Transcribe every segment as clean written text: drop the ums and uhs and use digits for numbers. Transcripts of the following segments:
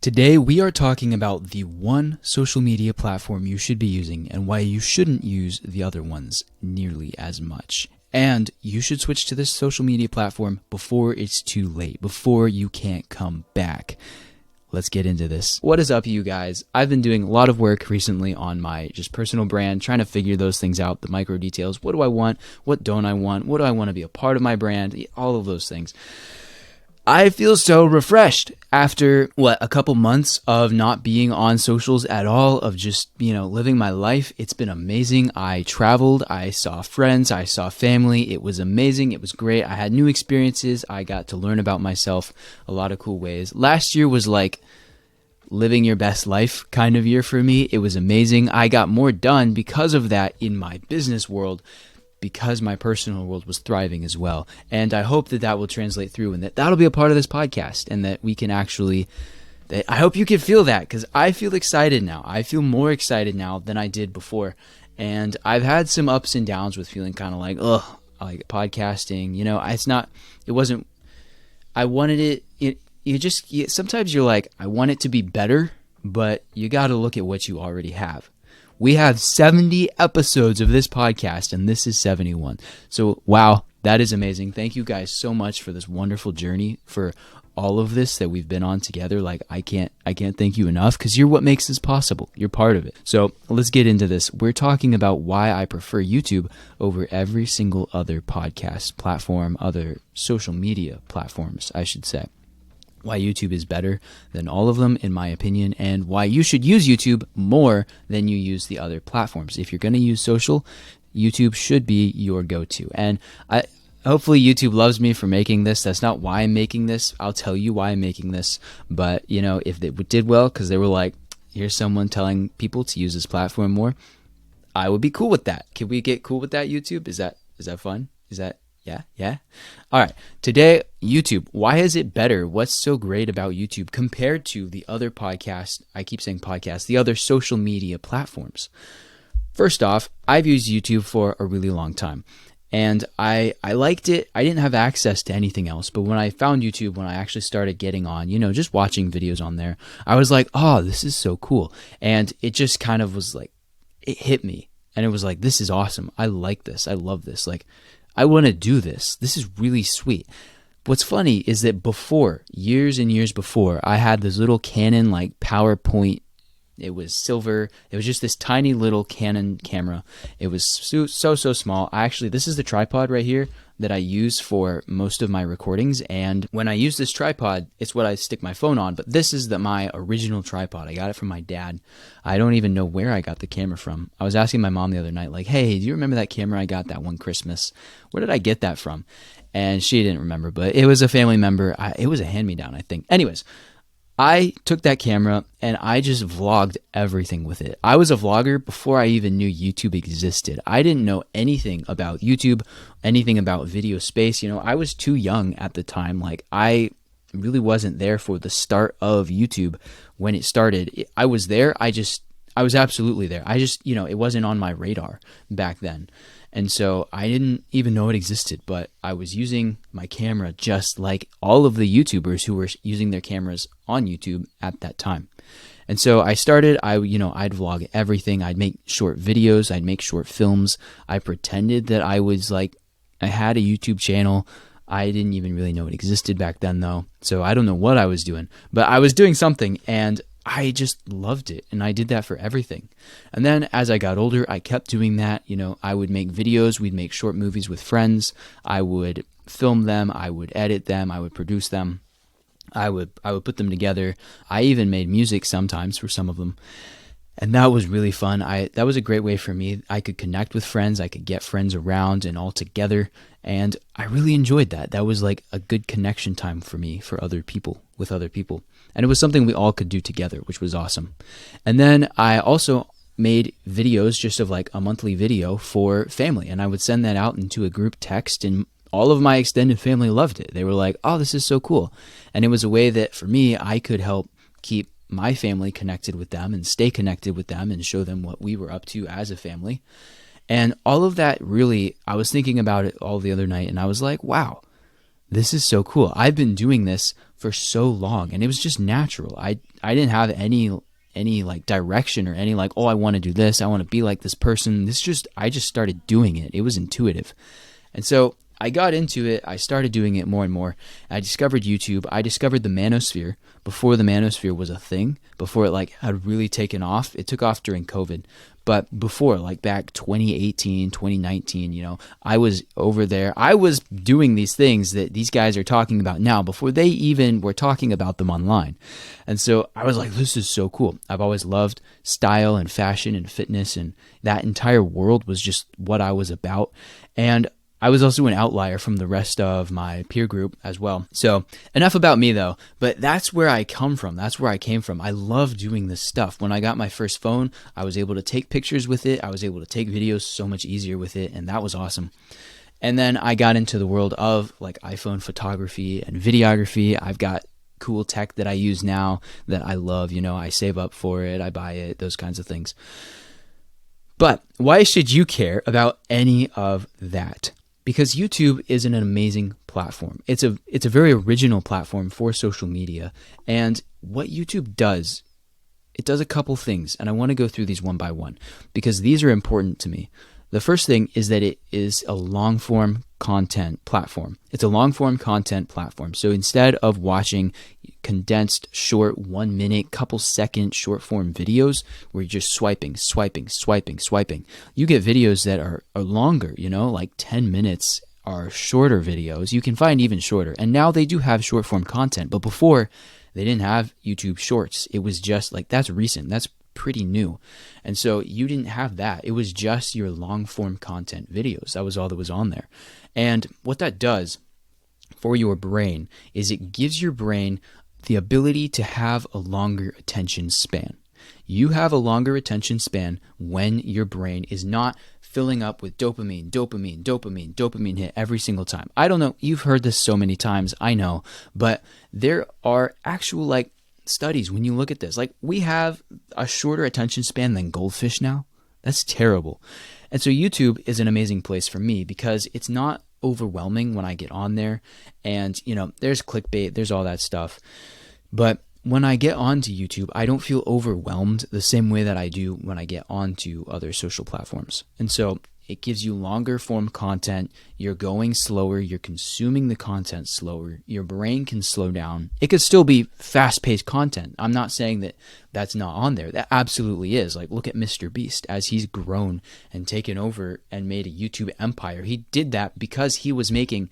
Today, we are talking about the one social media platform you should be using and why you shouldn't use the other ones nearly as much. And you should switch to this social media platform before it's too late, before you can't come back. Let's get into this. What is up, you guys? I've been doing a lot of work recently on my just personal brand, trying to figure those things out, the micro details. What do I want? What don't I want? What do I want to be a part of my brand? All of those things. I feel so refreshed after, a couple months of not being on socials at all, of just, living my life. It's been amazing. I traveled, I saw friends, I saw family. It was amazing. It was great. I had new experiences. I got to learn about myself a lot of cool ways. Last year was like living your best life kind of year for me. It was amazing. I got more done because of that in my business world, because my personal world was thriving as well. And I hope that will translate through and that'll be a part of this podcast, and that we can actually, I hope you can feel that, because I feel excited now. I feel more excited now than I did before. And I've had some ups and downs with feeling kind of like podcasting, I wanted it, sometimes you're like, I want it to be better, but you got to look at what you already have. We have 70 episodes of this podcast, and this is 71. So, wow, that is amazing. Thank you guys so much for this wonderful journey, for all of this that we've been on together. Like, I can't thank you enough, because you're what makes this possible. You're part of it. So let's get into this. We're talking about why I prefer YouTube over every single other podcast platform, other social media platforms, I should say. Why YouTube is better than all of them, in my opinion, and why you should use YouTube more than you use the other platforms. If you're going to use social, YouTube should be your go-to. And hopefully YouTube loves me for making this. That's not why I'm making this. I'll tell you why I'm making this. But, if they did well, because they were like, here's someone telling people to use this platform more, I would be cool with that. Can we get cool with that, YouTube? Is that fun? Yeah. All right. Today, YouTube. Why is it better? What's so great about YouTube compared to the other podcasts? I keep saying podcasts, the other social media platforms. First off, I've used YouTube for a really long time, and I liked it. I didn't have access to anything else, but when I found YouTube, when I actually started getting on, just watching videos on there, I was like, oh, this is so cool. And it just kind of was like, it hit me, and it was like, this is awesome. I like this. I love this. Like, I want to do this. This is really sweet. What's funny is that before, years and years before, I had this little Canon PowerPoint. It was silver. It was just this tiny little Canon camera. It was so small. This is the tripod right here that I use for most of my recordings. And when I use this tripod, it's what I stick my phone on. But this is my original tripod. I got it from my dad. I don't even know where I got the camera from. I was asking my mom the other night, hey, do you remember that camera I got that one Christmas? Where did I get that from? And she didn't remember, but it was a family member. It was a hand-me-down, I think. Anyways, I took that camera and I just vlogged everything with it. I was a vlogger before I even knew YouTube existed. I didn't know anything about YouTube, anything about video space. I was too young at the time. I really wasn't there for the start of YouTube when it started. I was there. I was absolutely there. It wasn't on my radar back then. And so I didn't even know it existed, but I was using my camera just like all of the YouTubers who were using their cameras on YouTube at that time. And so I started, I'd vlog everything. I'd make short videos. I'd make short films. I pretended that I had a YouTube channel. I didn't even really know it existed back then, though. So I don't know what I was doing, but I was doing something, and I just loved it, and I did that for everything. And then as I got older, I kept doing that. I would make videos. We'd make short movies with friends. I would film them. I would edit them. I would produce them. I would put them together. I even made music sometimes for some of them. And that was really fun. That was a great way for me. I could connect with friends. I could get friends around and all together. And I really enjoyed that. That was like a good connection time for me, with other people. And it was something we all could do together, which was awesome. And then I also made videos, just of a monthly video for family. And I would send that out into a group text, and all of my extended family loved it. They were like, oh, this is so cool. And it was a way that for me, I could help keep my family connected with them and stay connected with them and show them what we were up to as a family. And all of that, really, I was thinking about it all the other night, and I was like, wow, this is so cool. I've been doing this for so long, and it was just natural. I didn't have any like direction or any like, oh, I want to do this, I want to be like this person. I just started doing it. It was intuitive. And so I got into it. I started doing it more and more. I discovered YouTube. I discovered the Manosphere before the Manosphere was a thing, before it like had really taken off. It took off during COVID. But before, like back 2018, 2019, I was over there. I was doing these things that these guys are talking about now before they even were talking about them online. And so I was like, this is so cool. I've always loved style and fashion and fitness, and that entire world was just what I was about. And I was also an outlier from the rest of my peer group as well. So enough about me though, but that's where I come from. That's where I came from. I love doing this stuff. When I got my first phone, I was able to take pictures with it. I was able to take videos so much easier with it, and that was awesome. And then I got into the world of like iPhone photography and videography. I've got cool tech that I use now that I love. I save up for it, I buy it, those kinds of things. But why should you care about any of that? Because YouTube is an amazing platform. It's a very original platform for social media. And what YouTube does, it does a couple things. And I want to go through these one by one because these are important to me. The first thing is that it is a long-form content platform. It's a long-form content platform. So instead of watching condensed, short, 1 minute, couple second short-form videos where you're just swiping, you get videos that are longer, like 10 minutes are shorter videos. You can find even shorter. And now they do have short-form content. But before, they didn't have YouTube Shorts. It was just like, that's recent. That's pretty new. And so you didn't have that. It was just your long form content videos. That was all that was on there. And what that does for your brain is it gives your brain the ability to have a longer attention span. You have a longer attention span when your brain is not filling up with dopamine hit every single time. I don't know. You've heard this so many times. I know. But there are actual like studies when you look at this. Like, we have a shorter attention span than goldfish now. That's terrible. And so YouTube is an amazing place for me because it's not overwhelming when I get on there. And, there's clickbait, there's all that stuff. But when I get onto YouTube, I don't feel overwhelmed the same way that I do when I get onto other social platforms. And so it gives you longer form content. You're going slower. You're consuming the content slower. Your brain can slow down. It could still be fast-paced content. I'm not saying that that's not on there. That absolutely is. Like, look at Mr. Beast as he's grown and taken over and made a YouTube empire. He did that because he was making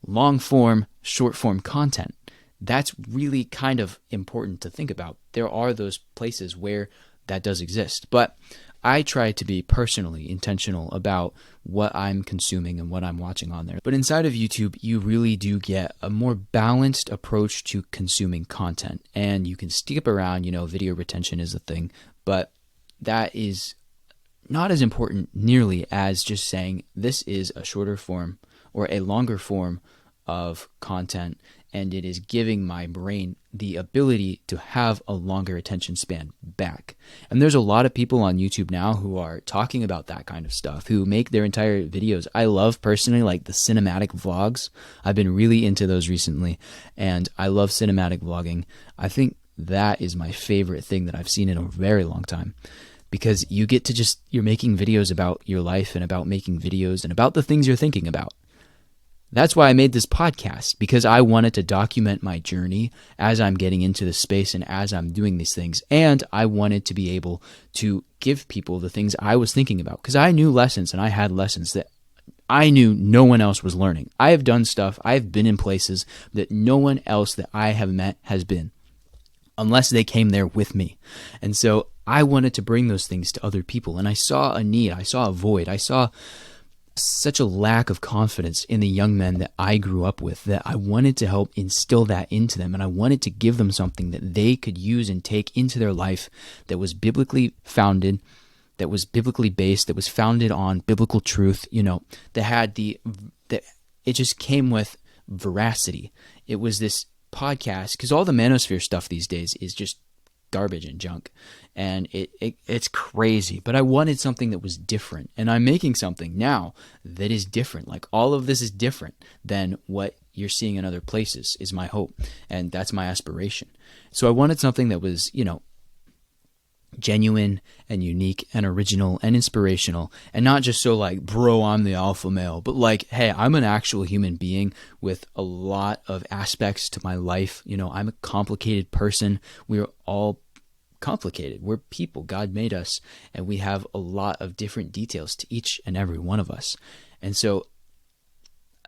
long-form, short-form content. That's really kind of important to think about. There are those places where that does exist. But I try to be personally intentional about what I'm consuming and what I'm watching on there. But inside of YouTube, you really do get a more balanced approach to consuming content. And you can skip around, video retention is a thing, but that is not as important nearly as just saying this is a shorter form or a longer form of content, and it is giving my brain the ability to have a longer attention span back. And there's a lot of people on YouTube now who are talking about that kind of stuff, who make their entire videos. I love personally like the cinematic vlogs. I've been really into those recently, and I love cinematic vlogging. I think that is my favorite thing that I've seen in a very long time, because you get to you're making videos about your life and about making videos and about the things you're thinking about. That's why I made this podcast, because I wanted to document my journey as I'm getting into this space and as I'm doing these things. And I wanted to be able to give people the things I was thinking about, because I knew lessons and I had lessons that I knew no one else was learning. I have done stuff. I've been in places that no one else that I have met has been, unless they came there with me. And so I wanted to bring those things to other people. And I saw a need. I saw a void. I saw such a lack of confidence in the young men that I grew up with, that I wanted to help instill that into them. And I wanted to give them something that they could use and take into their life that was biblically founded, that was biblically based, that was founded on biblical truth, that had that it just came with veracity. It was this podcast, because all the Manosphere stuff these days is just garbage and junk, and it's crazy. But I wanted something that was different, and I'm making something now that is different. Like, all of this is different than what you're seeing in other places is my hope. And that's my aspiration. So I wanted something that was, genuine and unique and original and inspirational, and not just so like, bro, I'm the alpha male, but like, hey, I'm an actual human being with a lot of aspects to my life. I'm a complicated person. We're all complicated. We're people. God made us, and we have a lot of different details to each and every one of us. And so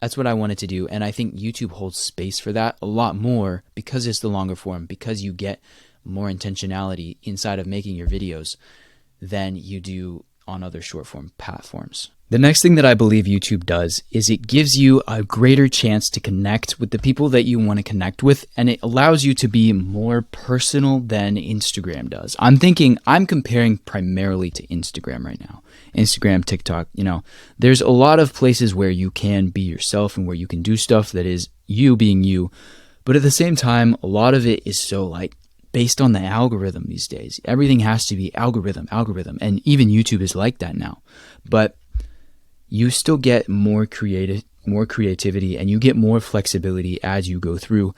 that's what I wanted to do. And I think YouTube holds space for that a lot more because it's the longer form, because you get more intentionality inside of making your videos than you do on other short form platforms. The next thing that I believe YouTube does is it gives you a greater chance to connect with the people that you want to connect with, and it allows you to be more personal than Instagram does. I'm comparing primarily to Instagram right now. Instagram, TikTok, there's a lot of places where you can be yourself and where you can do stuff that is you being you. But at the same time, a lot of it is so like based on the algorithm these days. Everything has to be algorithm. And even YouTube is like that now. But you still get more creativity, and you get more flexibility as you go through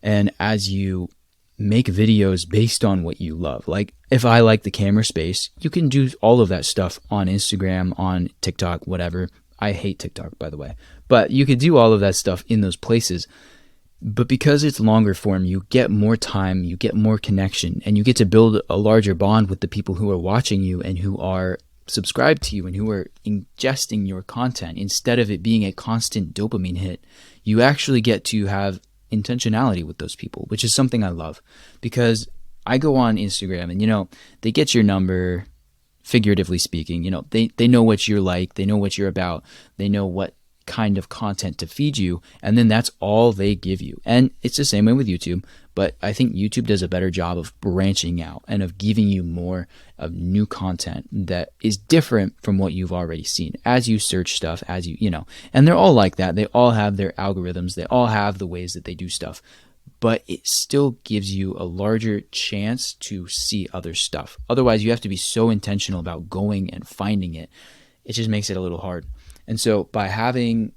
and as you make videos based on what you love. Like if I like the camera space, you can do all of that stuff on Instagram, on TikTok, whatever. I hate TikTok, by the way. But you could do all of that stuff in those places. But because it's longer form, you get more time, you get more connection, and you get to build a larger bond with the people who are watching you and who are subscribed to you and who are ingesting your content. Instead of it being a constant dopamine hit, you actually get to have intentionality with those people, which is something I love. Because I go on Instagram and, they get your number, figuratively speaking. They know what you're like, they know what you're about, they know what kind of content to feed you, and then that's all they give you. And it's the same way with YouTube, but I think YouTube does a better job of branching out and of giving you more of new content that is different from what you've already seen as you search stuff, as and they're all like that. They all have their algorithms, they all have the ways that they do stuff, but it still gives you a larger chance to see other stuff. Otherwise, you have to be so intentional about going and finding it. It just makes it a little hard. And so by having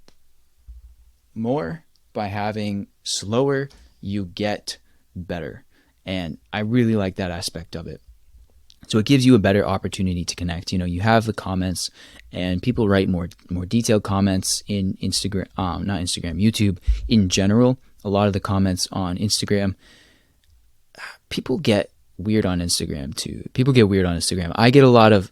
more, by having slower, you get better. And I really like that aspect of it. So it gives you a better opportunity to connect. You have the comments, and people write more detailed comments in YouTube in general. A lot of the comments on Instagram, people get weird on Instagram too. I get a lot of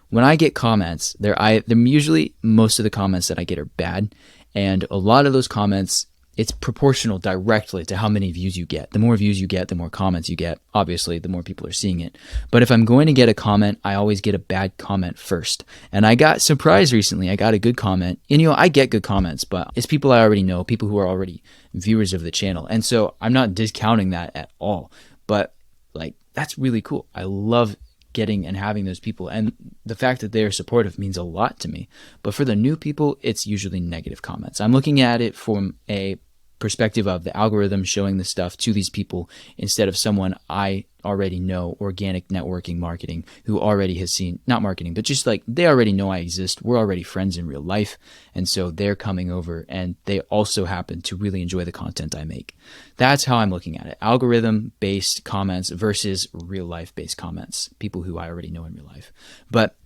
when I get comments, they're usually, most of the comments that I get are bad, and a lot of those comments, it's proportional directly to how many views you get. The more views you get, the more comments you get. Obviously, the more people are seeing it. But if I'm going to get a comment, I always get a bad comment first. And I got surprised recently. I got a good comment. And I get good comments, but it's people I already know, people who are already viewers of the channel. And so I'm not discounting that at all. But that's really cool. I love getting and having those people, and the fact that they are supportive means a lot to me. But for the new people, it's usually negative comments. I'm looking at it from a perspective of the algorithm showing the stuff to these people instead of someone I already know, organic networking marketing, who already has seen, not marketing, but just they already know I exist. We're already friends in real life. And so they're coming over, and they also happen to really enjoy the content I make. That's how I'm looking at it. Algorithm based comments versus real life based comments, people who I already know in real life. But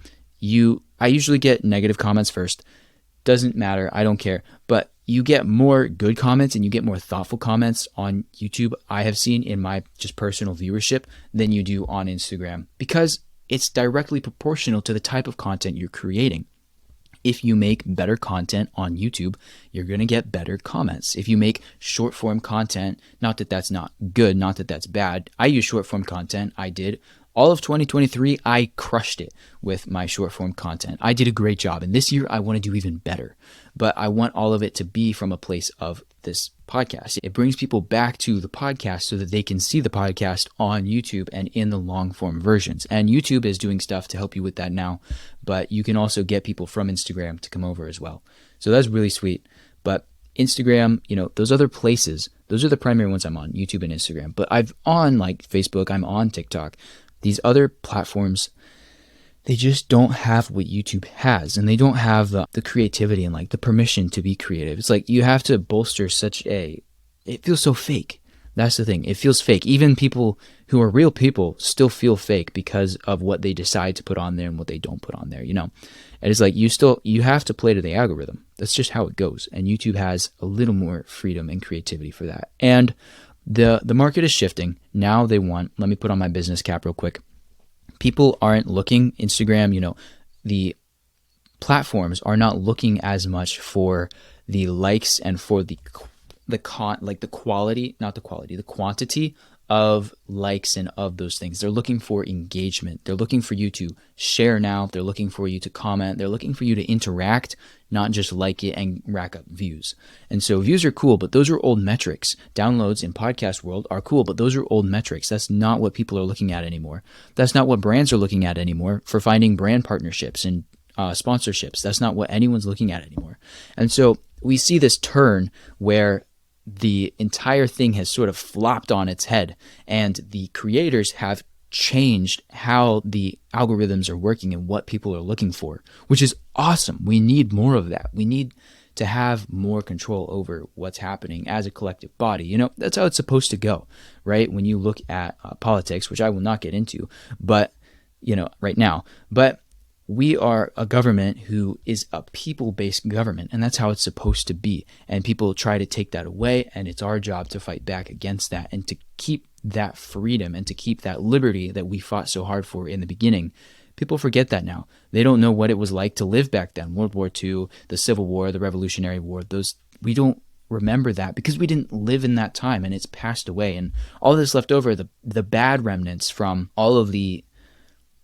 I usually get negative comments first. Doesn't matter. I don't care. But you get more good comments and you get more thoughtful comments on YouTube, I have seen in my just personal viewership, than you do on Instagram, because it's directly proportional to the type of content you're creating. If you make better content on YouTube, you're going to get better comments. If you make short form content, not that that's not good, not that that's bad. I use short form content. I did. All of 2023, I crushed it with my short form content. I did a great job. And this year, I want to do even better. But I want all of it to be from a place of this podcast. It brings people back to the podcast so that they can see the podcast on YouTube and in the long form versions. And YouTube is doing stuff to help you with that now. But you can also get people from Instagram to come over as well. So that's really sweet. But Instagram, those other places, those are the primary ones I'm on, YouTube and Instagram. But I'm on Facebook, I'm on TikTok. These other platforms, they just don't have what YouTube has, and they don't have the creativity and like the permission to be creative. It's like you have to bolster it feels so fake. That's the thing. It feels fake. Even people who are real people still feel fake because of what they decide to put on there and what they don't put on there, And it's like you have to play to the algorithm. That's just how it goes. And YouTube has a little more freedom and creativity for that. And the market is shifting. Now let me put on my business cap real quick. People aren't looking, Instagram, the platforms are not looking as much for the likes and for the quantity of likes and of those things. They're looking for engagement. They're looking for you to share now. They're looking for you to comment. They're looking for you to interact, not just like it and rack up views. And so views are cool, but those are old metrics. Downloads in podcast world are cool, but those are old metrics. That's not what people are looking at anymore. That's not what brands are looking at anymore for finding brand partnerships and sponsorships. That's not what anyone's looking at anymore. And so we see this turn where the entire thing has sort of flopped on its head, and the creators have changed how the algorithms are working and what people are looking for, which is awesome. We need more of that. We need to have more control over what's happening as a collective body. That's how it's supposed to go, right? When you look at politics, which I will not get into, but right now, but we are a government who is a people-based government, and that's how it's supposed to be. And people try to take that away, and it's our job to fight back against that and to keep that freedom and to keep that liberty that we fought so hard for in the beginning. People forget that now. They don't know what it was like to live back then. World War II, the Civil War, the Revolutionary War, we don't remember that because we didn't live in that time, and it's passed away. And all this left over, the bad remnants from all the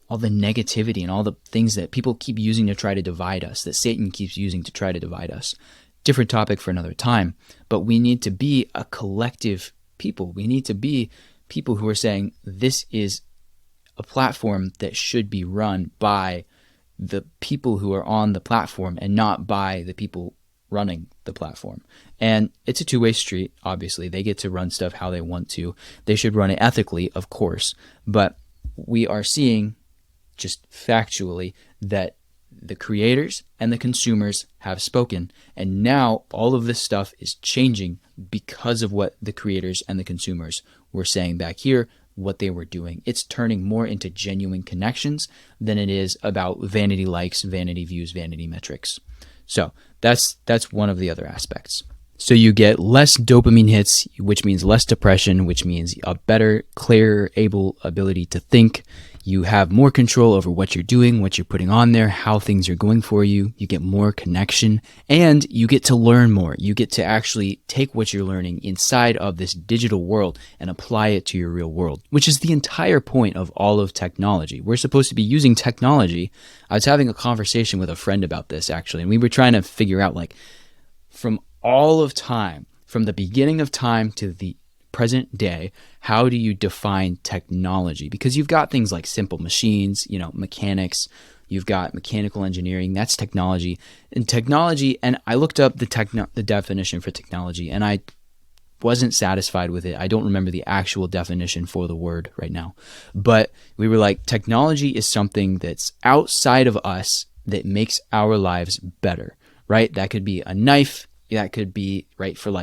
negativity and all the things that people keep using to try to divide us, that Satan keeps using to try to divide us. Different topic for another time, but we need to be a collective people. We need to be people who are saying this is a platform that should be run by the people who are on the platform and not by the people running the platform. And it's a two-way street, obviously. They get to run stuff how they want to. They should run it ethically, of course, but we are seeing just factually that the creators and the consumers have spoken, and now all of this stuff is changing because of what the creators and the consumers were saying back here, what they were doing. It's turning more into genuine connections than it is about vanity likes, vanity views, vanity metrics. So that's one of the other aspects. So you get less dopamine hits, which means less depression, which means a better, clearer, able ability to think. You have more control over what you're doing, what you're putting on there, how things are going for you. You get more connection, and you get to learn more. You get to actually take what you're learning inside of this digital world and apply it to your real world, which is the entire point of all of technology. We're supposed to be using technology. I was having a conversation with a friend about this, actually, and we were trying to figure out, from all of time, from the beginning of time to the present day, how do you define technology? Because you've got things like simple machines, mechanics, you've got mechanical engineering, that's technology. And I looked up the definition for technology, and I wasn't satisfied with it. I don't remember the actual definition for the word right now. But we were like, technology is something that's outside of us that makes our lives better, right? That could be a knife. That could be, right, for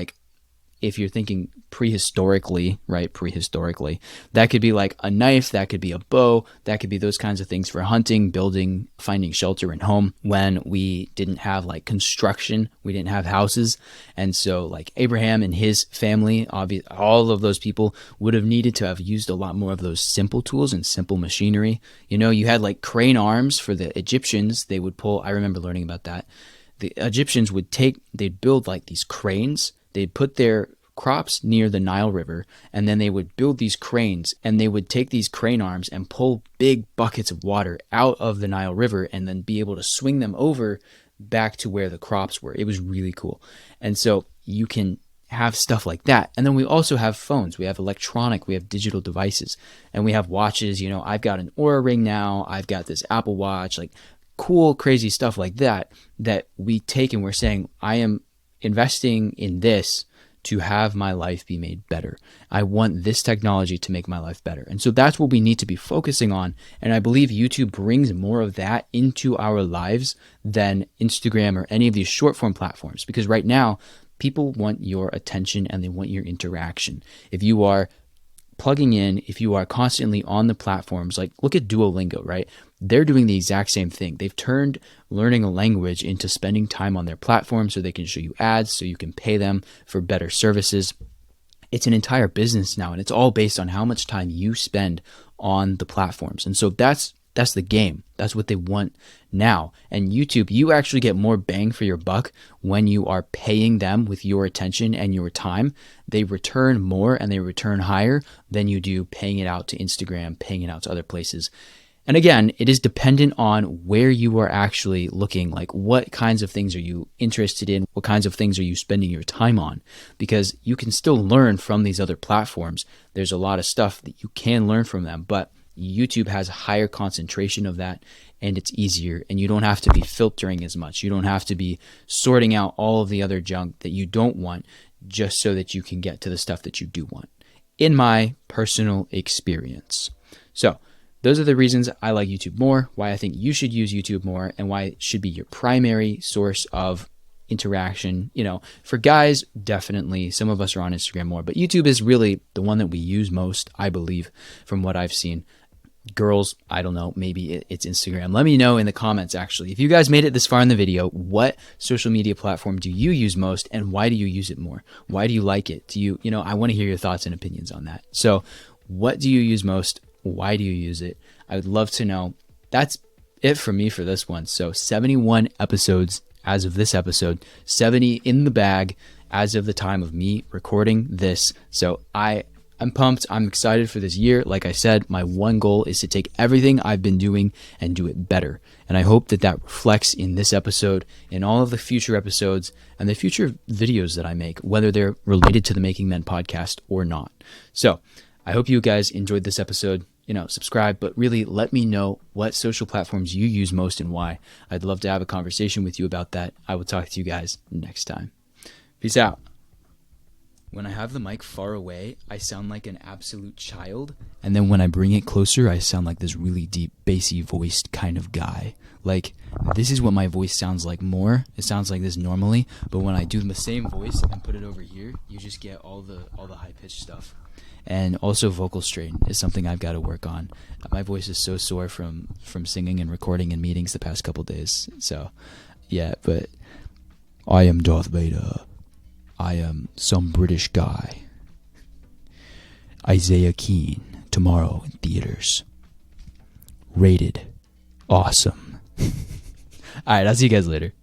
if you're thinking prehistorically, that could be like a knife, that could be a bow, that could be those kinds of things for hunting, building, finding shelter and home when we didn't have construction, we didn't have houses. And so Abraham and his family, all of those people would have needed to have used a lot more of those simple tools and simple machinery. You had crane arms for the Egyptians. They would pull, I remember learning about that. The Egyptians they'd build these cranes. They'd put their crops near the Nile River, and then they would build these cranes, and they would take these crane arms and pull big buckets of water out of the Nile River and then be able to swing them over back to where the crops were. It was really cool. And so you can have stuff like that. And then we also have phones. We have we have digital devices, and we have watches. I've got an Oura Ring now. I've got this Apple Watch, cool, crazy stuff like that we take and we're saying, I am investing in this to have my life be made better. I want this technology to make my life better. And so that's what we need to be focusing on. And I believe YouTube brings more of that into our lives than Instagram or any of these short form platforms. Because right now, people want your attention and they want your interaction. If you are plugging in, if you are constantly on the platforms, like look at Duolingo, right? They're doing the exact same thing. They've turned learning a language into spending time on their platform so they can show you ads, so you can pay them for better services. It's an entire business now, and it's all based on how much time you spend on the platforms. And so that's the game. That's what they want now. And YouTube, you actually get more bang for your buck when you are paying them with your attention and your time. They return more and they return higher than you do paying it out to Instagram, paying it out to other places. And again, it is dependent on where you are actually looking, like what kinds of things are you interested in? What kinds of things are you spending your time on? Because you can still learn from these other platforms. There's a lot of stuff that you can learn from them, but YouTube has a higher concentration of that and it's easier, and you don't have to be filtering as much. You don't have to be sorting out all of the other junk that you don't want just so that you can get to the stuff that you do want, in my personal experience. So those are the reasons I like YouTube more, why I think you should use YouTube more, and why it should be your primary source of interaction. You know, for guys, definitely, some of us are on Instagram more, but YouTube is really the one that we use most, I believe, from what I've seen. Girls, I don't know, maybe it's Instagram. Let me know in the comments, actually. If you guys made it this far in the video, what social media platform do you use most, and why do you use it more? Why do you like it? I want to hear your thoughts and opinions on that. So what do you use most? Why do you use it? I would love to know. That's it for me for this one. So 71 episodes as of this episode, 70 in the bag as of the time of me recording this. So I'm pumped. I'm excited for this year. Like I said, my one goal is to take everything I've been doing and do it better. And I hope that that reflects in this episode, in all of the future episodes, and the future videos that I make, whether they're related to the Making Men podcast or not. So I hope you guys enjoyed this episode. Subscribe, but really let me know what social platforms you use most and why. I'd love to have a conversation with you about that. I will talk to you guys next time. Peace out. When I have the mic far away, I sound like an absolute child. And then when I bring it closer, I sound like this really deep, bassy voiced kind of guy. Like, this is what my voice sounds like more. It sounds like this normally, but when I do the same voice and put it over here, you just get all the high-pitched stuff. And also vocal strain is something I've got to work on. My voice is so sore from singing and recording in meetings the past couple days. So, yeah, but I am Darth Vader. I am some British guy. Isaiah Keene, tomorrow in theaters. Rated awesome. All right, I'll see you guys later.